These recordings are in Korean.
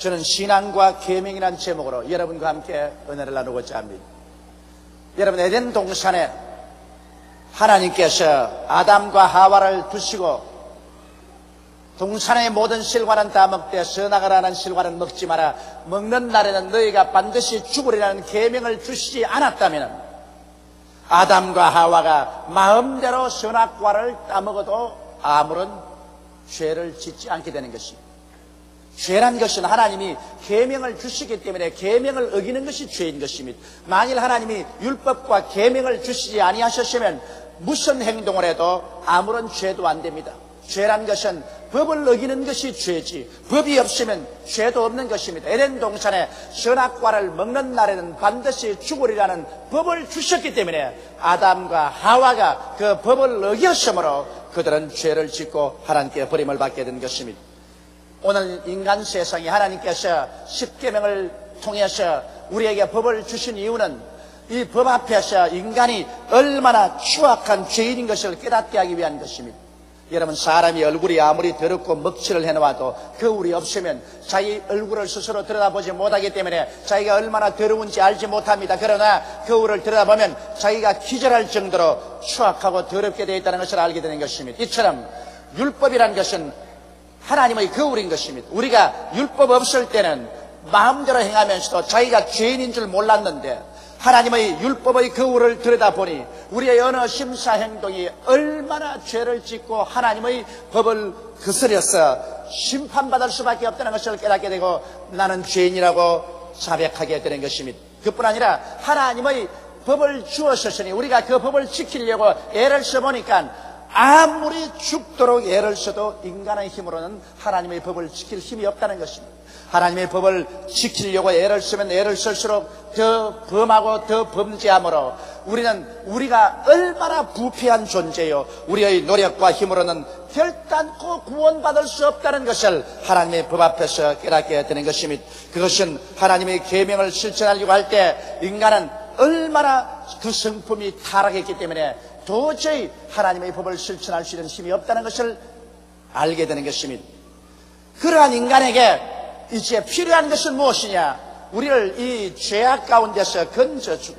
저는 신앙과 계명이라는 제목으로 여러분과 함께 은혜를 나누고자 합니다. 여러분, 에덴 동산에 하나님께서 아담과 하와를 두시고 동산의 모든 실과는 다 먹되 선악을 실과는 먹지 마라, 먹는 날에는 너희가 반드시 죽으리라는 계명을 주시지 않았다면 아담과 하와가 마음대로 선악과를 따먹어도 아무런 죄를 짓지 않게 되는 것입니다. 죄란 것은 하나님이 계명을 주시기 때문에 계명을 어기는 것이 죄인 것입니다. 만일 하나님이 율법과 계명을 주시지 아니하셨으면 무슨 행동을 해도 아무런 죄도 안 됩니다. 죄란 것은 법을 어기는 것이 죄지, 법이 없으면 죄도 없는 것입니다. 에덴 동산에 선악과를 먹는 날에는 반드시 죽으리라는 법을 주셨기 때문에 아담과 하와가 그 법을 어겼으므로 그들은 죄를 짓고 하나님께 버림을 받게 된 것입니다. 오늘 인간 세상에 하나님께서 십계명을 통해서 우리에게 법을 주신 이유는 이 법 앞에서 인간이 얼마나 추악한 죄인인 것을 깨닫게 하기 위한 것입니다. 여러분, 사람이 얼굴이 아무리 더럽고 먹칠을 해놓아도 거울이 없으면 자기 얼굴을 스스로 들여다보지 못하기 때문에 자기가 얼마나 더러운지 알지 못합니다. 그러나 거울을 들여다보면 자기가 기절할 정도로 추악하고 더럽게 되어 있다는 것을 알게 되는 것입니다. 이처럼 율법이라는 것은 하나님의 거울인 것입니다. 우리가 율법 없을 때는 마음대로 행하면서도 자기가 죄인인 줄 몰랐는데 하나님의 율법의 거울을 들여다보니 우리의 어느 심사 행동이 얼마나 죄를 짓고 하나님의 법을 거스려서 심판받을 수밖에 없다는 것을 깨닫게 되고 나는 죄인이라고 자백하게 되는 것입니다. 그뿐 아니라 하나님의 법을 주었으니 우리가 그 법을 지키려고 애를 써보니까 아무리 죽도록 애를 써도 인간의 힘으로는 하나님의 법을 지킬 힘이 없다는 것입니다. 하나님의 법을 지키려고 애를 쓰면 애를 쓸수록 더 범하고 더 범죄함으로 우리가 얼마나 부패한 존재요, 우리의 노력과 힘으로는 결단코 구원받을 수 없다는 것을 하나님의 법 앞에서 깨닫게 되는 것입니다. 그것은 하나님의 계명을 실천하려고 할 때 인간은 얼마나 그 성품이 타락했기 때문에 도저히 하나님의 법을 실천할 수 있는 힘이 없다는 것을 알게 되는 것입니다. 그러한 인간에게 이제 필요한 것은 무엇이냐? 우리를 이 죄악 가운데서 건져주고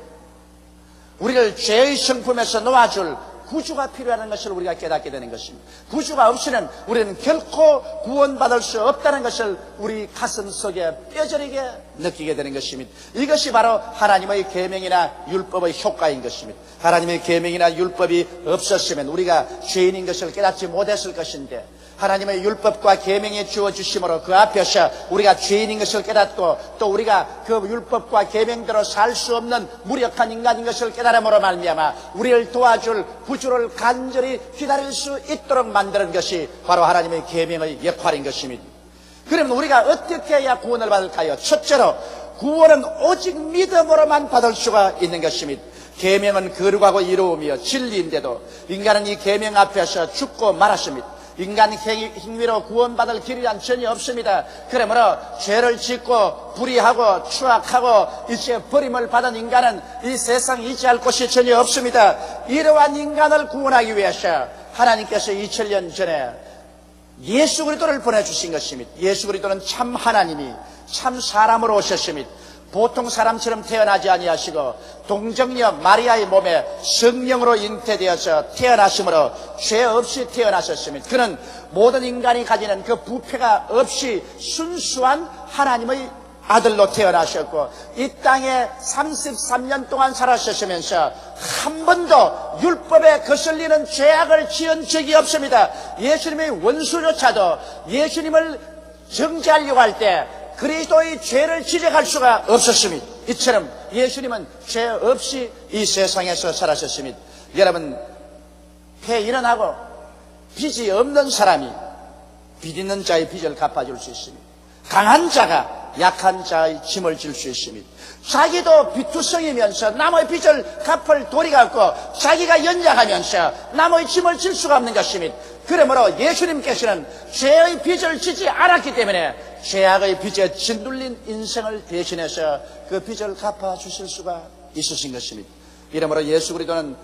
우리를 죄의 성품에서 놓아줄 구주가 필요한 것을 우리가 깨닫게 되는 것입니다. 구주가 없이는 우리는 결코 구원받을 수 없다는 것을 우리 가슴 속에 뼈저리게 느끼게 되는 것입니다. 이것이 바로 하나님의 계명이나 율법의 효과인 것입니다. 하나님의 계명이나 율법이 없었으면 우리가 죄인인 것을 깨닫지 못했을 것인데 하나님의 율법과 계명이 주어주심으로 그 앞에서 우리가 죄인인 것을 깨닫고 또 우리가 그 율법과 계명대로 살 수 없는 무력한 인간인 것을 깨달음으로 말미암아 우리를 도와줄 구주를 간절히 기다릴 수 있도록 만드는 것이 바로 하나님의 계명의 역할인 것입니다. 그러면 우리가 어떻게 해야 구원을 받을까요? 첫째로 구원은 오직 믿음으로만 받을 수가 있는 것입니다. 계명은 거룩하고 이로우며 진리인데도 인간은 이 계명 앞에서 죽고 말았습니다. 인간 행위로 구원받을 길이란 전혀 없습니다. 그러므로 죄를 짓고 불의하고 추악하고 이제 버림을 받은 인간은 이 세상 이지할 곳이 전혀 없습니다. 이러한 인간을 구원하기 위해서 하나님께서 2000년 전에 예수 그리스도를 보내주신 것입니다. 예수 그리스도는 참 하나님이 참 사람으로 오셨습니다. 보통 사람처럼 태어나지 아니하시고 동정녀 마리아의 몸에 성령으로 잉태되어서 태어나심으로 죄 없이 태어나셨습니다. 그는 모든 인간이 가지는 그 부패가 없이 순수한 하나님의 아들로 태어나셨고 이 땅에 33년 동안 살아셨으면서 한 번도 율법에 거슬리는 죄악을 지은 적이 없습니다. 예수님의 원수조차도 예수님을 정죄하려고 할 때 그리스도의 죄를 지적할 수가 없었습니다. 이처럼 예수님은 죄 없이 이 세상에서 살아셨습니다. 여러분, 폐 일어나고 빚이 없는 사람이 빚 있는 자의 빚을 갚아줄 수 있습니다. 강한 자가 약한 자의 짐을 질 수 있습니다. 자기도 비투성이면서 남의 빚을 갚을 도리가 없고 자기가 연약하면서 남의 짐을 질 수가 없는 것입니다. 그러므로 예수님께서는 죄의 빚을 지지 않았기 때문에 죄악의 빚에 짓눌린 인생을 대신해서 그 빚을 갚아주실 수가 있으신 것입니다. 이러므로 예수 그리스도는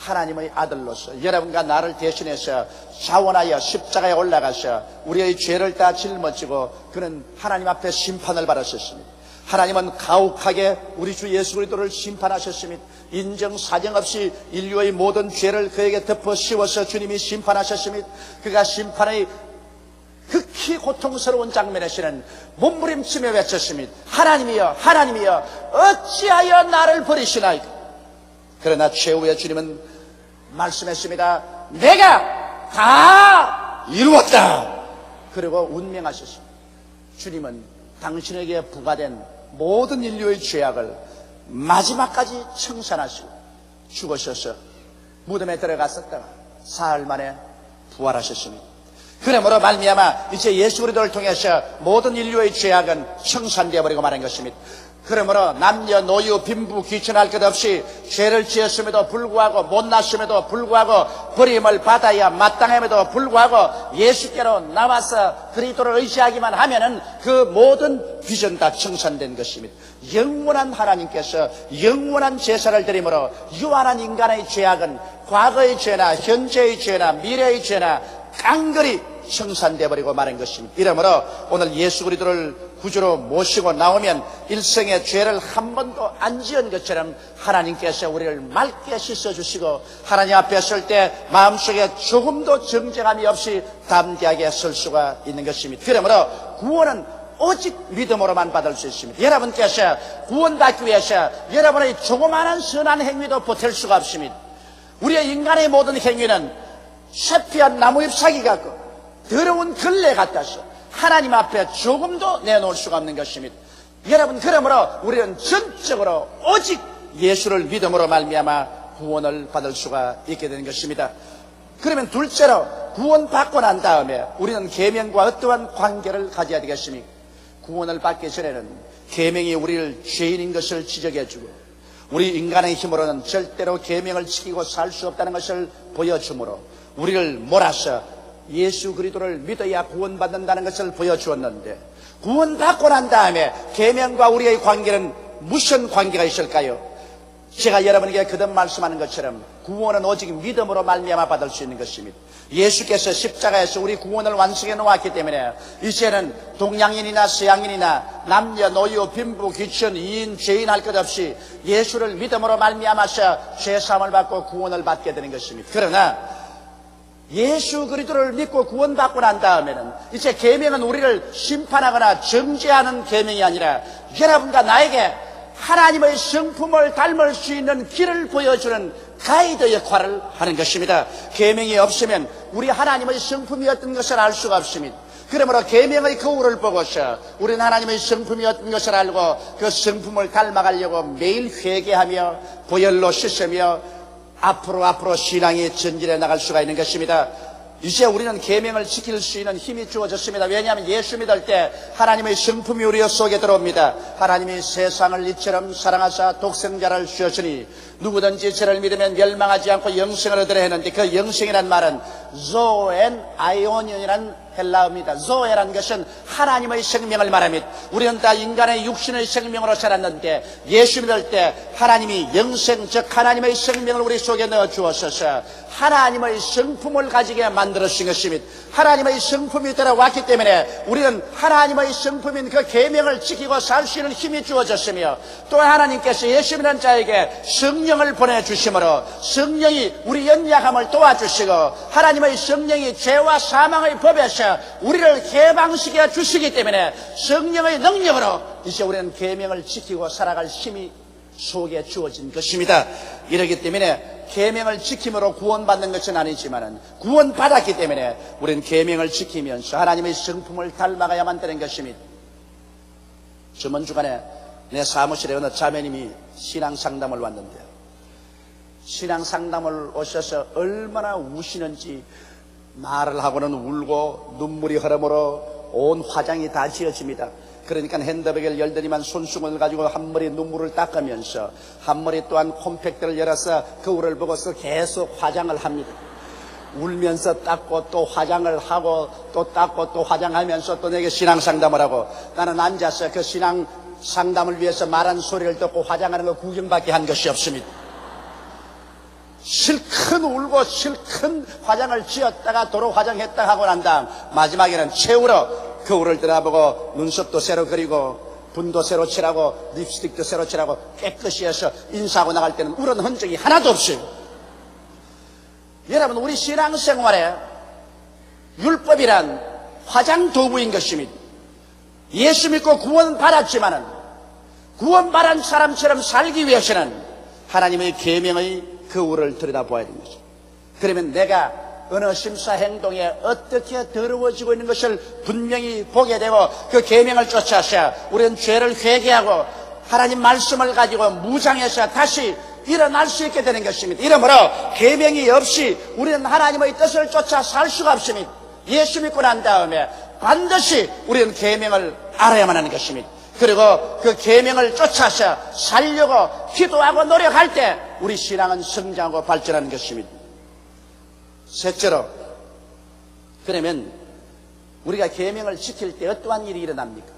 하나님의 아들로서 여러분과 나를 대신해서 자원하여 십자가에 올라가셔 우리의 죄를 다 짊어지고 그는 하나님 앞에 심판을 받으셨습니다. 하나님은 가혹하게 우리 주 예수 그리스도를 심판하셨습니다. 인정 사정 없이 인류의 모든 죄를 그에게 덮어 씌워서 주님이 심판하셨습니다. 그가 심판의 극히 고통스러운 장면에서는 몸부림치며 외쳤습니다. 하나님이여 하나님이여 어찌하여 나를 버리시나이까. 그러나 최후의 주님은 말씀했습니다. 내가 다 이루었다. 그리고 운명하셨습니다. 주님은 당신에게 부과된 모든 인류의 죄악을 마지막까지 청산하시고 죽으셔서 무덤에 들어갔었다가 사흘 만에 부활하셨습니다. 그러므로 말미암아 이제 예수 그리스도를 통해서 모든 인류의 죄악은 청산되어 버리고 말한 것입니다. 그러므로 남녀 노유 빈부 귀천할 것 없이 죄를 지었음에도 불구하고 못났음에도 불구하고 버림을 받아야 마땅함에도 불구하고 예수께로 나와서 그리스도를 의지하기만 하면은 그 모든 비전 다 청산된 것입니다. 영원한 하나님께서 영원한 제사를 드림으로 유한한 인간의 죄악은 과거의 죄나 현재의 죄나 미래의 죄나 깡그리 청산되어 버리고 마는 것입니다. 이러므로 오늘 예수 그리스도를 구주로 모시고 나오면 일생의 죄를 한 번도 안 지은 것처럼 하나님께서 우리를 맑게 씻어주시고 하나님 앞에 설 때 마음속에 조금도 정죄감이 없이 담대하게 설 수가 있는 것입니다. 그러므로 구원은 오직 믿음으로만 받을 수 있습니다. 여러분께서 구원받기 위해서 여러분의 조그마한 선한 행위도 보탤 수가 없습니다. 우리의 인간의 모든 행위는 쇠피한 나무잎사귀 같고 더러운 걸레 같아서 하나님 앞에 조금도 내놓을 수가 없는 것입니다. 여러분 그러므로 우리는 전적으로 오직 예수를 믿음으로 말미암아 구원을 받을 수가 있게 되는 것입니다. 그러면 둘째로 구원받고 난 다음에 우리는 계명과 어떠한 관계를 가져야 되겠습니까? 구원을 받기 전에는 계명이 우리를 죄인인 것을 지적해주고 우리 인간의 힘으로는 절대로 계명을 지키고 살 수 없다는 것을 보여주므로 우리를 몰아서 예수 그리스도를 믿어야 구원받는다는 것을 보여주었는데 구원받고 난 다음에 계명과 우리의 관계는 무슨 관계가 있을까요? 제가 여러분에게 거듭 말씀하는 것처럼 구원은 오직 믿음으로 말미암아 받을 수 있는 것입니다. 예수께서 십자가에서 우리 구원을 완성해 놓았기 때문에 이제는 동양인이나 서양인이나 남녀 노유 빈부 귀천 이인 죄인 할 것 없이 예수를 믿음으로 말미암아서 죄사함을 받고 구원을 받게 되는 것입니다. 그러나 예수 그리스도를 믿고 구원받고 난 다음에는 이제 계명은 우리를 심판하거나 정죄하는 계명이 아니라 여러분과 나에게 하나님의 성품을 닮을 수 있는 길을 보여주는 가이드 역할을 하는 것입니다. 계명이 없으면 우리 하나님의 성품이 어떤 것을 알 수가 없습니다. 그러므로 계명의 거울을 보고서 우리는 하나님의 성품이 어떤 것을 알고 그 성품을 닮아가려고 매일 회개하며 보혈로 씻으며 앞으로 신앙이 전진해 나갈 수가 있는 것입니다. 이제 우리는 계명을 지킬 수 있는 힘이 주어졌습니다. 왜냐하면 예수 믿을 때 하나님의 성품이 우리 속에 들어옵니다. 하나님이 세상을 이처럼 사랑하사 독생자를 주셨으니 누구든지 저를 믿으면 멸망하지 않고 영생을 얻으려 했는데 그 영생이란 말은 조엔 아이오니언이라는 헬라어입니다. 조에라는 것은 하나님의 생명을 말합니다. 우리는 다 인간의 육신의 생명으로 살았는데 예수 믿을 때 하나님이 영생 즉 하나님의 생명을 우리 속에 넣어 주었어서 하나님의 성품을 가지게 만들어주신 것입니다. 하나님의 성품이 들어왔기 때문에 우리는 하나님의 성품인 그 계명을 지키고 살 수 있는 힘이 주어졌으며 또 하나님께서 예수 믿는 자에게 성령을 보내주심으로 성령이 우리 연약함을 도와주시고 하나님의 성령이 죄와 사망의 법에서 우리를 해방시켜 주시기 때문에 성령의 능력으로 이제 우리는 계명을 지키고 살아갈 힘이 속에 주어진 것입니다. 이렇기 때문에 계명을 지킴으로 구원받는 것은 아니지만 구원받았기 때문에 우리는 계명을 지키면서 하나님의 성품을 닮아가야만 되는 것입니다. 저번 주간에 내 사무실에 어느 자매님이 신앙상담을 왔는데요. 신앙상담을 오셔서 얼마나 우시는지 말을 하고는 울고 눈물이 흐름으로 온 화장이 다 지어집니다. 그러니까 핸드백을 열더니만 손수건을 가지고 한 머리 눈물을 닦으면서 한 머리 또한 콤팩트를 열어서 거울을 보고서 계속 화장을 합니다. 울면서 닦고 또 화장을 하고 또 닦고 또 화장하면서 또 내게 신앙상담을 하고 나는 앉아서 그 신앙상담을 위해서 말한 소리를 듣고 화장하는 거 구경밖에 한 것이 없습니다. 실컷 울고 실컷 화장을 지었다가 도로 화장했다 하고 난 다음 마지막에는 채우러 거울을 들어보고 눈썹도 새로 그리고 분도 새로 칠하고 립스틱도 새로 칠하고 깨끗이 해서 인사하고 나갈 때는 울은 흔적이 하나도 없어요. 여러분, 우리 신앙생활에 율법이란 화장 도구인 것입니다. 예수 믿고 구원받았지만은 구원받은 사람처럼 살기 위해서는 하나님의 계명의 거울을 들여다보아야 됩니다. 그러면 내가 어느 심사 행동에 어떻게 더러워지고 있는 것을 분명히 보게 되고 그 계명을 쫓아서 우리는 죄를 회개하고 하나님 말씀을 가지고 무장해서 다시 일어날 수 있게 되는 것입니다. 이러므로 계명이 없이 우리는 하나님의 뜻을 쫓아 살 수가 없습니다. 예수 믿고 난 다음에 반드시 우리는 계명을 알아야만 하는 것입니다. 그리고 그 계명을 쫓아서 살려고 기도하고 노력할 때 우리 신앙은 성장하고 발전하는 것입니다. 셋째로, 그러면 우리가 계명을 지킬 때 어떠한 일이 일어납니까?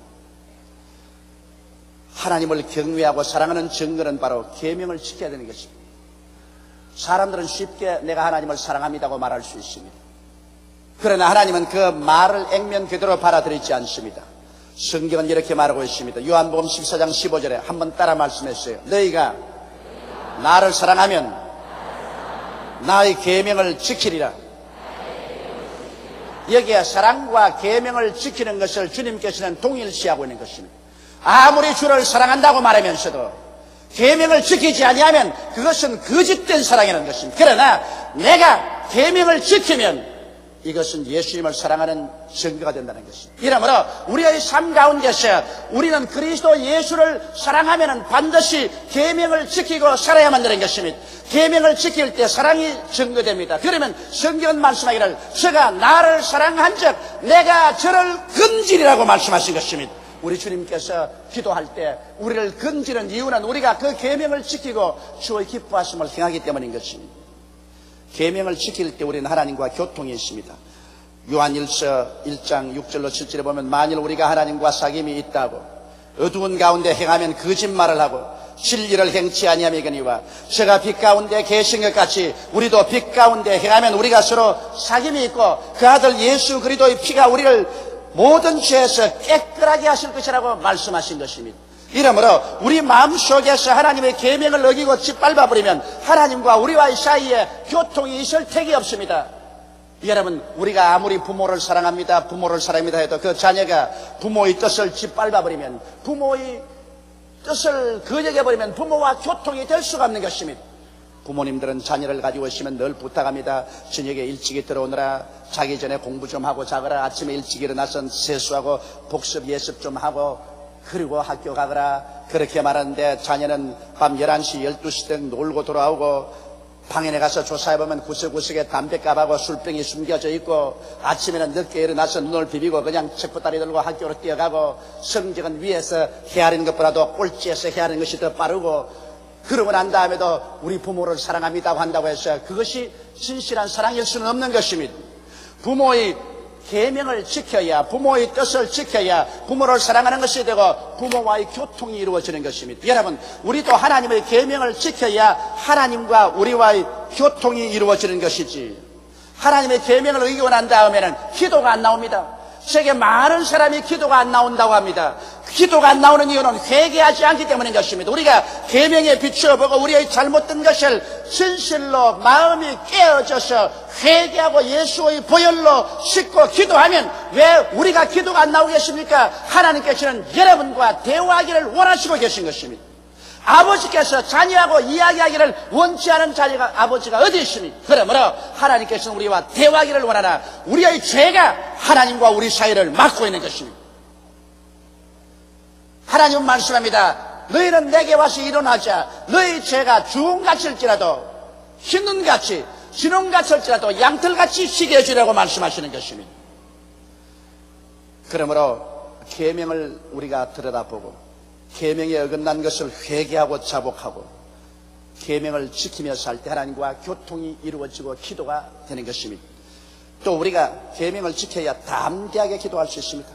하나님을 경외하고 사랑하는 증거는 바로 계명을 지켜야 되는 것입니다. 사람들은 쉽게 내가 하나님을 사랑합니다고 말할 수 있습니다. 그러나 하나님은 그 말을 액면 그대로 받아들이지 않습니다. 성경은 이렇게 말하고 있습니다. 요한복음 14장 15절에 한번 따라 말씀했어요. 너희가 나를 사랑하면 나의 계명을 지키리라. 여기에 사랑과 계명을 지키는 것을 주님께서는 동일시하고 있는 것입니다. 아무리 주를 사랑한다고 말하면서도 계명을 지키지 아니하면 그것은 거짓된 사랑이라는 것입니다. 그러나 내가 계명을 지키면 이것은 예수님을 사랑하는 증거가 된다는 것입니다. 이러므로 우리의 삶 가운데서 우리는 그리스도 예수를 사랑하면 반드시 계명을 지키고 살아야만 되는 것입니다. 계명을 지킬 때 사랑이 증거됩니다. 그러면 성경은 말씀하기를 저가 나를 사랑한 적 내가 저를 건지리라고 말씀하신 것입니다. 우리 주님께서 기도할 때 우리를 건지는 이유는 우리가 그 계명을 지키고 주의 기뻐하심을 행하기 때문인 것입니다. 계명을 지킬 때 우리는 하나님과 교통이 있습니다. 요한일서 1장 6절로 7절에 보면 만일 우리가 하나님과 사귐이 있다고 어두운 가운데 행하면 거짓말을 하고 진리를 행치 아니하미거니와 저가 빛 가운데 계신 것 같이 우리도 빛 가운데 행하면 우리가 서로 사귐이 있고 그 아들 예수 그리스도의 피가 우리를 모든 죄에서 깨끗하게 하실 것이라고 말씀하신 것입니다. 이러므로 우리 마음속에서 하나님의 계명을 어기고 짓밟아버리면 하나님과 우리와의 사이에 교통이 있을 택이 없습니다. 여러분, 우리가 아무리 부모를 사랑합니다 해도 그 자녀가 부모의 뜻을 짓밟아버리면, 부모의 뜻을 거역해버리면 부모와 교통이 될 수가 없는 것입니다. 부모님들은 자녀를 가지고 있으면 늘 부탁합니다. 저녁에 일찍이 들어오느라, 자기 전에 공부 좀 하고 자거라, 아침에 일찍 일어나서 세수하고 복습 예습 좀 하고 그리고 학교 가거라, 그렇게 말하는데 자녀는 밤 11시 12시 등 놀고 돌아오고 방에 가서 조사해보면 구석구석에 담뱃갑하고 술병이 숨겨져 있고 아침에는 늦게 일어나서 눈을 비비고 그냥 책보따리 들고 학교로 뛰어가고 성적은 위에서 헤아리는 것보다도 꼴찌에서 헤아리는 것이 더 빠르고, 그러고 난 다음에도 우리 부모를 사랑합니다고 한다고 해서 그것이 진실한 사랑일 수는 없는 것입니다. 부모의 계명을 지켜야, 부모의 뜻을 지켜야 부모를 사랑하는 것이 되고 부모와의 교통이 이루어지는 것입니다. 여러분, 우리도 하나님의 계명을 지켜야 하나님과 우리와의 교통이 이루어지는 것이지, 하나님의 계명을 어기고 난 다음에는 기도가 안 나옵니다. 세계 많은 사람이 기도가 안 나온다고 합니다. 기도가 안 나오는 이유는 회개하지 않기 때문인 것입니다. 우리가 계명에 비추어보고 우리의 잘못된 것을 진실로 마음이 깨어져서 회개하고 예수의 보혈로 씻고 기도하면 왜 우리가 기도가 안 나오겠습니까? 하나님께서는 여러분과 대화하기를 원하시고 계신 것입니다. 아버지께서 자녀하고 이야기하기를 원치 않은 자녀가 아버지가 어디 있습니까? 그러므로 하나님께서는 우리와 대화하기를 원하나 우리의 죄가 하나님과 우리 사이를 막고 있는 것입니다. 하나님은 말씀합니다. 너희는 내게 와서 일어나자. 너희 죄가 주홍같을지라도 흰눈같이 진홍같을지라도 양털같이 쉬게 해주라고 말씀하시는 것입니다. 그러므로 계명을 우리가 들여다보고 계명에 어긋난 것을 회개하고 자복하고 계명을 지키며 살 때 하나님과 교통이 이루어지고 기도가 되는 것입니다. 또 우리가 계명을 지켜야 담대하게 기도할 수 있습니다.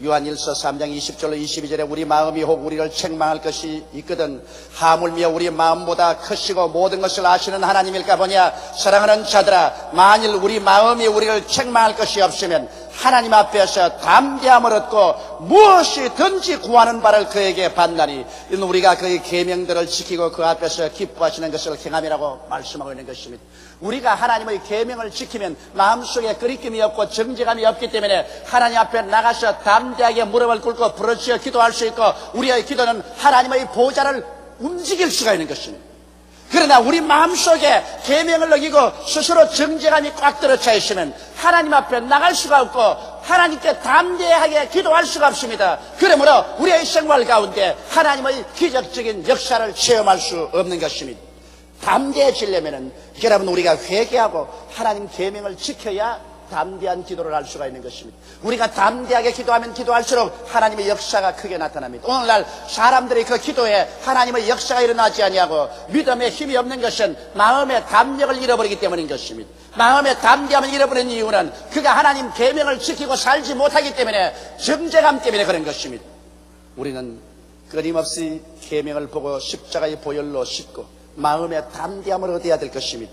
요한일서 3장 20절로 22절에 우리 마음이 혹 우리를 책망할 것이 있거든 하물며 우리 마음보다 크시고 모든 것을 아시는 하나님일까 보냐. 사랑하는 자들아, 만일 우리 마음이 우리를 책망할 것이 없으면 하나님 앞에서 담대함을 얻고 무엇이든지 구하는 바를 그에게 받나니 이는 우리가 그의 계명들을 지키고 그 앞에서 기뻐하시는 것을 행함이라고 말씀하고 있는 것입니다. 우리가 하나님의 계명을 지키면 마음속에 끄리낌이 없고 정죄감이 없기 때문에 하나님 앞에 나가서 담대하게 무릎을 꿇고 부르짖어 기도할 수 있고 우리의 기도는 하나님의 보좌를 움직일 수가 있는 것입니다. 그러나 우리 마음속에 계명을 어기고 스스로 정죄감이 꽉 들어차 있으면 하나님 앞에 나갈 수가 없고 하나님께 담대하게 기도할 수가 없습니다. 그러므로 우리의 생활 가운데 하나님의 기적적인 역사를 체험할 수 없는 것입니다. 담대해지려면 여러분 우리가 회개하고 하나님 계명을 지켜야 담대한 기도를 할 수가 있는 것입니다. 우리가 담대하게 기도하면 기도할수록 하나님의 역사가 크게 나타납니다. 오늘날 사람들이 그 기도에 하나님의 역사가 일어나지 아니하고 믿음에 힘이 없는 것은 마음의 담력을 잃어버리기 때문인 것입니다. 마음의 담대함을 잃어버린 이유는 그가 하나님 계명을 지키고 살지 못하기 때문에 정죄감 때문에 그런 것입니다. 우리는 끊임없이 계명을 보고 십자가의 보혈로 씻고 마음의 담대함을 얻어야 될 것입니다.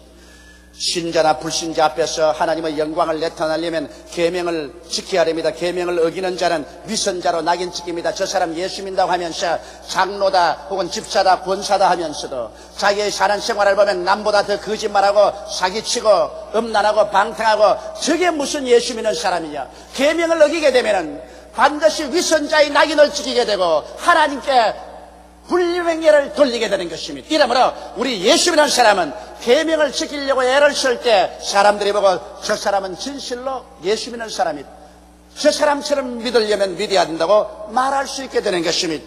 신자나 불신자 앞에서 하나님의 영광을 나타내려면 계명을 지켜야 됩니다. 계명을 어기는 자는 위선자로 낙인 찍힙니다. 저 사람 예수 믿는다고 하면서 장로다 혹은 집사다 권사다 하면서도 자기의 사는 생활을 보면 남보다 더 거짓말하고 사기치고 음란하고 방탕하고 저게 무슨 예수 믿는 사람이냐. 계명을 어기게 되면 반드시 위선자의 낙인을 찍히게 되고 하나님께 불명예를 돌리게 되는 것입니다. 이러므로 우리 예수 믿는 사람은 계명을 지키려고 애를 쓸 때 사람들이 보고 저 사람은 진실로 예수 믿는 사람이다. 저 사람처럼 믿으려면 믿어야 된다고 말할 수 있게 되는 것입니다.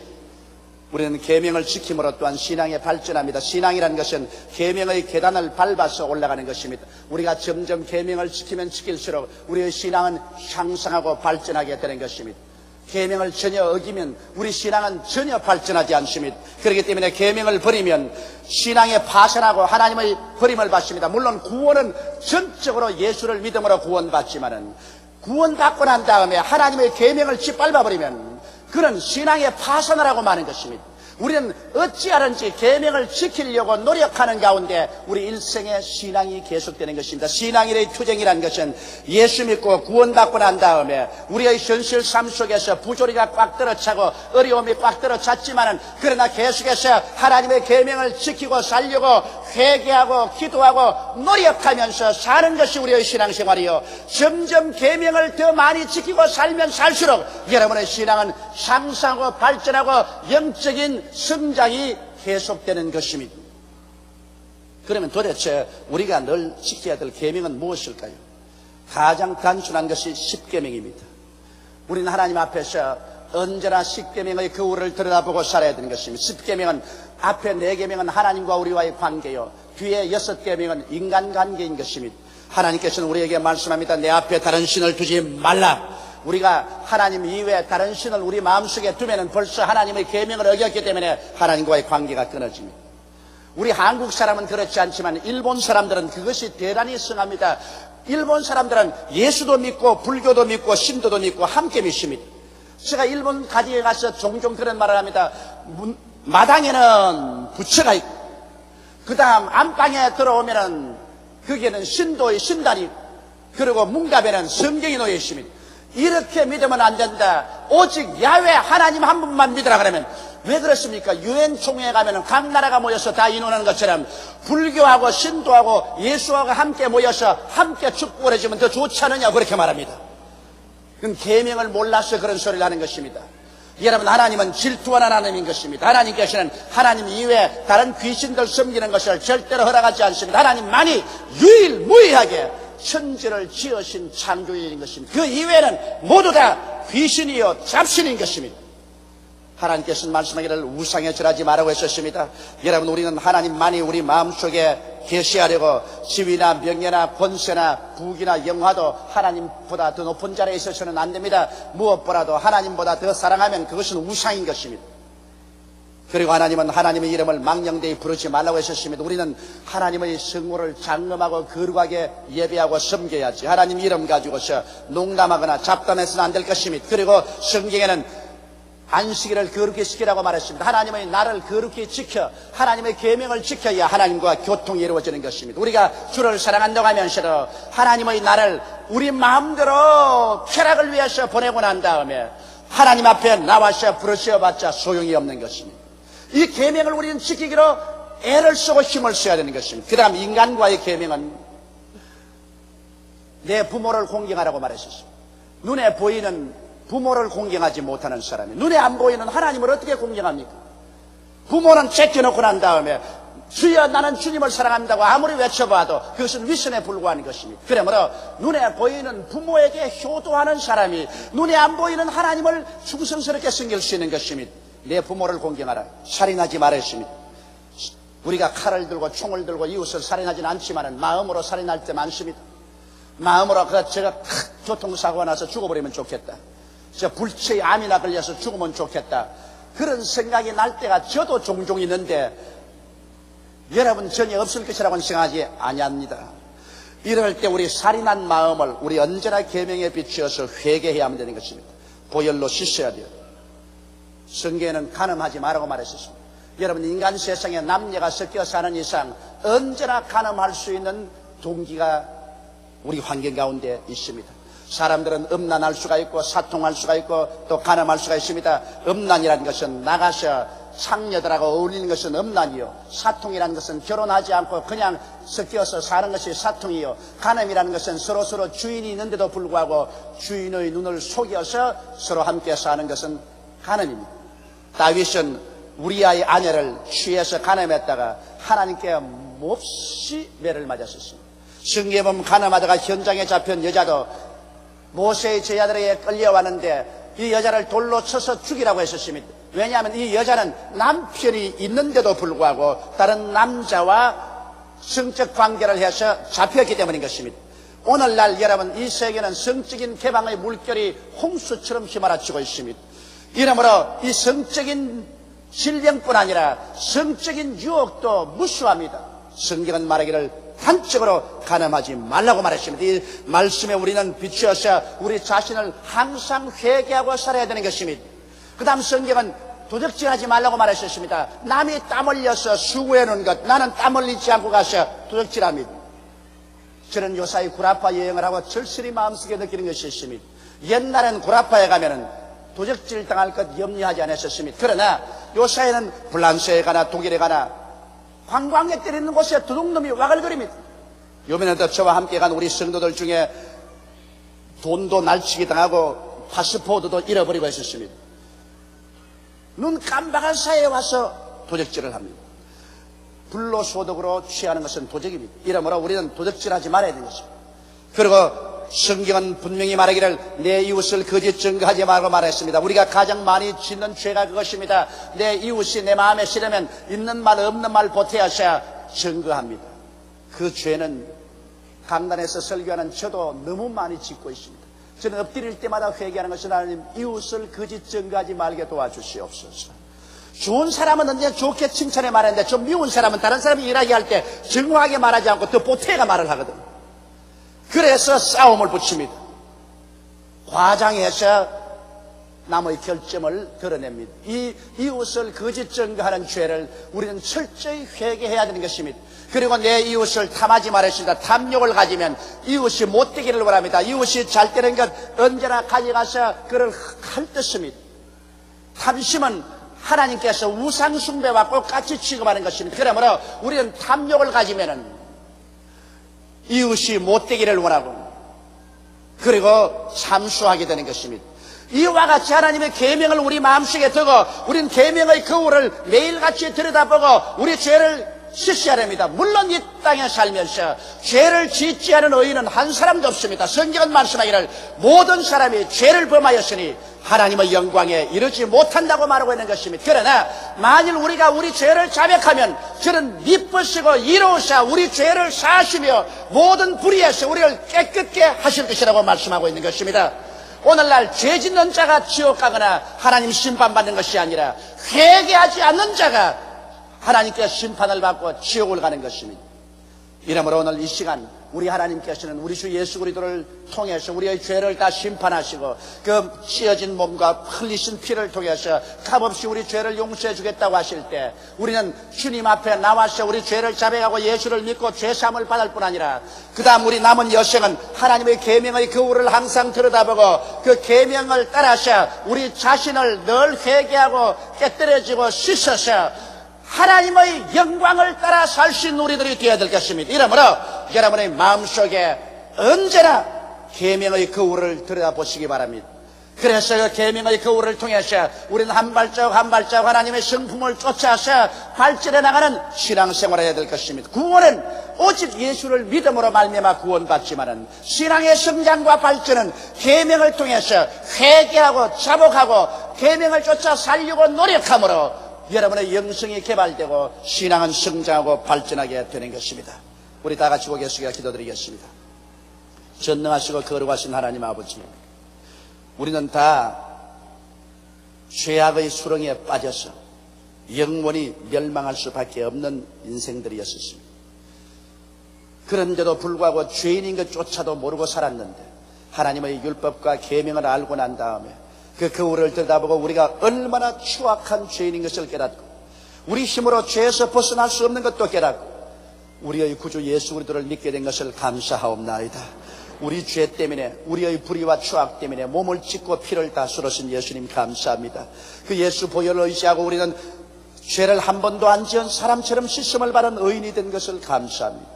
우리는 계명을 지킴으로 또한 신앙에 발전합니다. 신앙이라는 것은 계명의 계단을 밟아서 올라가는 것입니다. 우리가 점점 계명을 지키면 지킬수록 우리의 신앙은 향상하고 발전하게 되는 것입니다. 계명을 전혀 어기면 우리 신앙은 전혀 발전하지 않습니다. 그렇기 때문에 계명을 버리면 신앙에 파산하고 하나님의 버림을 받습니다. 물론 구원은 전적으로 예수를 믿음으로 구원받지만은 구원받고 난 다음에 하나님의 계명을 짓밟아버리면 그는 신앙에 파산을 하고 마는 것입니다. 우리는 어찌하든지 계명을 지키려고 노력하는 가운데 우리 일생의 신앙이 계속되는 것입니다. 신앙의 투쟁이라는 것은 예수 믿고 구원받고 난 다음에 우리의 현실 삶 속에서 부조리가 꽉 들어차고 어려움이 꽉 들어찼지만은 그러나 계속해서 하나님의 계명을 지키고 살려고 회개하고 기도하고 노력하면서 사는 것이 우리의 신앙생활이요. 점점 계명을 더 많이 지키고 살면 살수록 여러분의 신앙은 향상하고 발전하고 영적인 성장이 계속되는 것입니다. 그러면 도대체 우리가 늘 지켜야 될 계명은 무엇일까요? 가장 단순한 것이 십계명입니다. 우리는 하나님 앞에서 언제나 십계명의 거울을 들여다보고 살아야 되는 것입니다. 십계명은 앞에 4계명은 하나님과 우리와의 관계요, 뒤에 6계명은 인간관계인 것입니다. 하나님께서는 우리에게 말씀합니다. 내 앞에 다른 신을 두지 말라. 우리가 하나님 이외에 다른 신을 우리 마음속에 두면 벌써 하나님의 계명을 어겼기 때문에 하나님과의 관계가 끊어집니다. 우리 한국 사람은 그렇지 않지만 일본 사람들은 그것이 대단히 성합니다. 일본 사람들은 예수도 믿고 불교도 믿고 신도도 믿고 함께 믿습니다. 제가 일본 가지에 가서 종종 그런 말을 합니다. 마당에는 부처가 있고 그 다음 안방에 들어오면은 거기에는 신도의 신단이 그리고 문갑에는 성경이 놓여 있습니다. 이렇게 믿으면 안 된다. 오직 야훼 하나님 한 분만 믿으라 그러면 왜 그렇습니까? 유엔 총회에 가면 각 나라가 모여서 다 인원하는 것처럼 불교하고 신도하고 예수하고 함께 모여서 함께 축복을 해주면 더 좋지 않느냐 그렇게 말합니다. 그건 계명을 몰라서 그런 소리를 하는 것입니다. 여러분, 하나님은 질투하는 하나님인 것입니다. 하나님께서는 하나님 이외에 다른 귀신들 섬기는 것을 절대로 허락하지 않습니다. 하나님만이 유일무이하게 천지를 지으신 창조주인 것입니다. 그 이외에는 모두 다 귀신이요 잡신인 것입니다. 하나님께서는 말씀하기를 우상에 절하지 말라고 했었습니다. 여러분, 우리는 하나님만이 우리 마음속에 계시하려고 지위나 명예나 권세나 부귀나 영화도 하나님보다 더 높은 자리에 있어서는 안 됩니다. 무엇보다도 하나님보다 더 사랑하면 그것은 우상인 것입니다. 그리고 하나님은 하나님의 이름을 망령되이 부르지 말라고 하셨습니다. 우리는 하나님의 성물을 장엄하고 거룩하게 예배하고 섬겨야지. 하나님 이름 가지고서 농담하거나 잡담해서는 안 될 것입니다. 그리고 성경에는 안식일을 거룩히 지키라고 말했습니다. 하나님의 날을 거룩히 지켜 하나님의 계명을 지켜야 하나님과 교통이 이루어지는 것입니다. 우리가 주를 사랑한다고 하면서도 하나님의 날을 우리 마음대로 쾌락을 위해서 보내고 난 다음에 하나님 앞에 나와서 부르짖어봤자 소용이 없는 것입니다. 이 계명을 우리는 지키기로 애를 쓰고 힘을 써야 되는 것입니다. 그 다음 인간과의 계명은 내 부모를 공경하라고 말했습니다. 눈에 보이는 부모를 공경하지 못하는 사람이 눈에 안 보이는 하나님을 어떻게 공경합니까? 부모는 제껴놓고 난 다음에 주여 나는 주님을 사랑한다고 아무리 외쳐봐도 그것은 위선에 불과한 것입니다. 그러므로 눈에 보이는 부모에게 효도하는 사람이 눈에 안 보이는 하나님을 충성스럽게 섬길 수 있는 것입니다. 내 부모를 공경하라. 살인하지 말았습니다. 우리가 칼을 들고 총을 들고 이웃을 살인하지는 않지만 마음으로 살인할 때 많습니다. 마음으로 제가 교통사고가 나서 죽어버리면 좋겠다. 저 불치의 암이나 걸려서 죽으면 좋겠다. 그런 생각이 날 때가 저도 종종 있는데 여러분 전혀 없을 것이라고는 생각하지 아니합니다. 이럴 때 우리 살인한 마음을 우리 언제나 계명에 비추어서 회개해야만 되는 것입니다. 보혈로 씻어야 돼요. 성경에는 간음하지 말라고 말했습니다. 여러분 인간 세상에 남녀가 섞여 사는 이상 언제나 간음할 수 있는 동기가 우리 환경 가운데 있습니다. 사람들은 음란할 수가 있고 사통할 수가 있고 또 간음할 수가 있습니다. 음란이라는 것은 나가서 상녀들하고 어울리는 것은 음란이요, 사통이라는 것은 결혼하지 않고 그냥 섞여서 사는 것이 사통이요, 간음이라는 것은 서로 주인이 있는데도 불구하고 주인의 눈을 속여서 서로 함께 사는 것은 간음입니다. 다윗은 우리아의 아내를 취해서 간음했다가 하나님께 몹시 매를 맞았었습니다. 성경에 보면 간음하다가 현장에 잡힌 여자도 모세의 제자들에게 끌려왔는데 이 여자를 돌로 쳐서 죽이라고 했었습니다. 왜냐하면 이 여자는 남편이 있는데도 불구하고 다른 남자와 성적 관계를 해서 잡혔기 때문인 것입니다. 오늘날 여러분 이 세계는 성적인 개방의 물결이 홍수처럼 휘몰아치고 있습니다. 이러므로 이 성적인 질병뿐 아니라 성적인 유혹도 무수합니다. 성경은 말하기를 단적으로 간음하지 말라고 말했습니다. 이 말씀에 우리는 비추어서 우리 자신을 항상 회개하고 살아야 되는 것입니다. 그 다음 성경은 도적질하지 말라고 말하셨습니다. 남이 땀 흘려서 수고해 놓은 것 나는 땀 흘리지 않고 가서 도적질합니다. 저는 요사이 구라파 여행을 하고 절실히 마음속에 느끼는 것이 있습니다. 옛날엔 구라파에 가면은 도적질 당할 것 염려하지 않았었습니다. 그러나 요사이는 프랑스에 가나 독일에 가나 관광객들이 있는 곳에 도둑놈이 와글거립니다. 요번에도 저와 함께 간 우리 성도들 중에 돈도 날치기 당하고 파스포드도 잃어버리고 있었습니다. 눈 깜박한 사이에 와서 도적질을 합니다. 불로소득으로 취하는 것은 도적입니다. 이러므로 우리는 도적질하지 말아야 되는 것입니다. 그리고 성경은 분명히 말하기를 내 이웃을 거짓 증거하지 말고 말했습니다. 우리가 가장 많이 짓는 죄가 그것입니다. 내 이웃이 내 마음에 싫으면 있는 말 없는 말 보태어서 증거합니다. 그 죄는 강단에서 설교하는 저도 너무 많이 짓고 있습니다. 저는 엎드릴 때마다 회개하는 것은 하나님 이웃을 거짓 증거하지 말게 도와주시옵소서. 좋은 사람은 언제 좋게 칭찬해 말하는데 좀 미운 사람은 다른 사람이 일하게 할 때 정확하게 말하지 않고 더 보태가 말을 하거든. 그래서 싸움을 붙입니다. 과장해서 남의 결점을 드러냅니다. 이 이웃을 거짓 증거하는 죄를 우리는 철저히 회개해야 되는 것입니다. 그리고 내 이웃을 탐하지 말았습니다. 탐욕을 가지면 이웃이 못되기를 원합니다. 이웃이 잘 되는 것 언제나 가져가서 그를 핥듯습니다. 탐심은 하나님께서 우상 숭배와 똑같이 취급하는 것입니다. 그러므로 우리는 탐욕을 가지면은 이웃이 못되기를 원하고 그리고 참수하게 되는 것입니다. 이와 같이 하나님의 계명을 우리 마음속에 두고 우리는 계명의 거울을 매일같이 들여다보고 우리 죄를 씻어야 됩니다. 물론 이 땅에 살면서 죄를 짓지 않은 의인은 한 사람도 없습니다. 성경은 말씀하기를 모든 사람이 죄를 범하였으니 하나님의 영광에 이르지 못한다고 말하고 있는 것입니다. 그러나 만일 우리가 우리 죄를 자백하면 저는 미쁘시고 이로우사 우리 죄를 사하시며 모든 불의에서 우리를 깨끗게 하실 것이라고 말씀하고 있는 것입니다. 오늘날 죄 짓는 자가 지옥 가거나 하나님 심판받는 것이 아니라 회개하지 않는 자가 하나님께 심판을 받고 지옥을 가는 것입니다. 이러므로 오늘 이 시간 우리 하나님께서는 우리 주 예수 그리스도를 통해서 우리의 죄를 다 심판하시고 그 찢어진 몸과 흘리신 피를 통해서 값없이 우리 죄를 용서해 주겠다고 하실 때 우리는 주님 앞에 나와서 우리 죄를 자백하고 예수를 믿고 죄사함을 받을 뿐 아니라 그 다음 우리 남은 여생은 하나님의 계명의 거울을 항상 들여다보고 그 계명을 따라서 우리 자신을 늘 회개하고 깨뜨려지고 씻어서 하나님의 영광을 따라 살 수 있는 우리들이 되어야 될 것입니다. 이러므로 여러분의 마음속에 언제나 계명의 거울을 들여다보시기 바랍니다. 그래서 그 계명의 거울을 통해서 우리는 한 발자국 한 발자국 하나님의 성품을 쫓아서 발전해 나가는 신앙생활을 해야 될 것입니다. 구원은 오직 예수를 믿음으로 말미암아 구원받지만은 신앙의 성장과 발전은 계명을 통해서 회개하고 자복하고 계명을 쫓아 살려고 노력함으로 여러분의 영성이 개발되고 신앙은 성장하고 발전하게 되는 것입니다. 우리 다 같이 고개 숙여 기도드리겠습니다. 전능하시고 거룩하신 하나님 아버지, 우리는 다 죄악의 수렁에 빠져서 영원히 멸망할 수밖에 없는 인생들이었습니다. 그런데도 불구하고 죄인인 것조차도 모르고 살았는데 하나님의 율법과 계명을 알고 난 다음에 그 거울을 들여다보고 우리가 얼마나 추악한 죄인인 것을 깨닫고 우리 힘으로 죄에서 벗어날 수 없는 것도 깨닫고 우리의 구주 예수 그리스도를 믿게 된 것을 감사하옵나이다. 우리 죄 때문에 우리의 불의와 추악 때문에 몸을 찢고 피를 다 쏟으신 예수님 감사합니다. 그 예수 보혈을 의지하고 우리는 죄를 한 번도 안 지은 사람처럼 씻음을 받은 의인이 된 것을 감사합니다.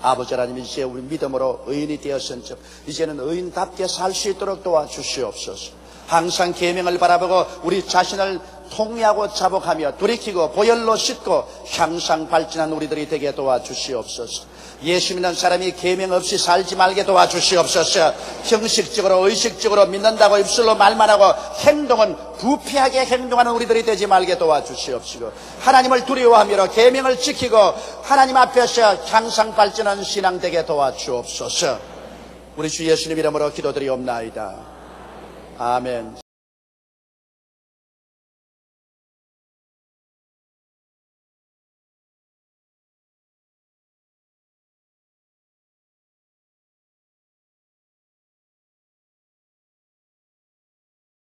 아버지 하나님, 이제 우리 믿음으로 의인이 되었은즉 이제는 의인답게 살 수 있도록 도와주시옵소서. 항상 계명을 바라보고 우리 자신을 통회하고 자복하며 돌이키고 보혈로 씻고 향상 발전한 우리들이 되게 도와주시옵소서. 예수 믿는 사람이 계명 없이 살지 말게 도와주시옵소서. 형식적으로 의식적으로 믿는다고 입술로 말만 하고 행동은 부패하게 행동하는 우리들이 되지 말게 도와주시옵시고 하나님을 두려워하며 계명을 지키고 하나님 앞에서 향상 발전한 신앙 되게 도와주옵소서. 우리 주 예수님 이름으로 기도드리옵나이다. 아멘.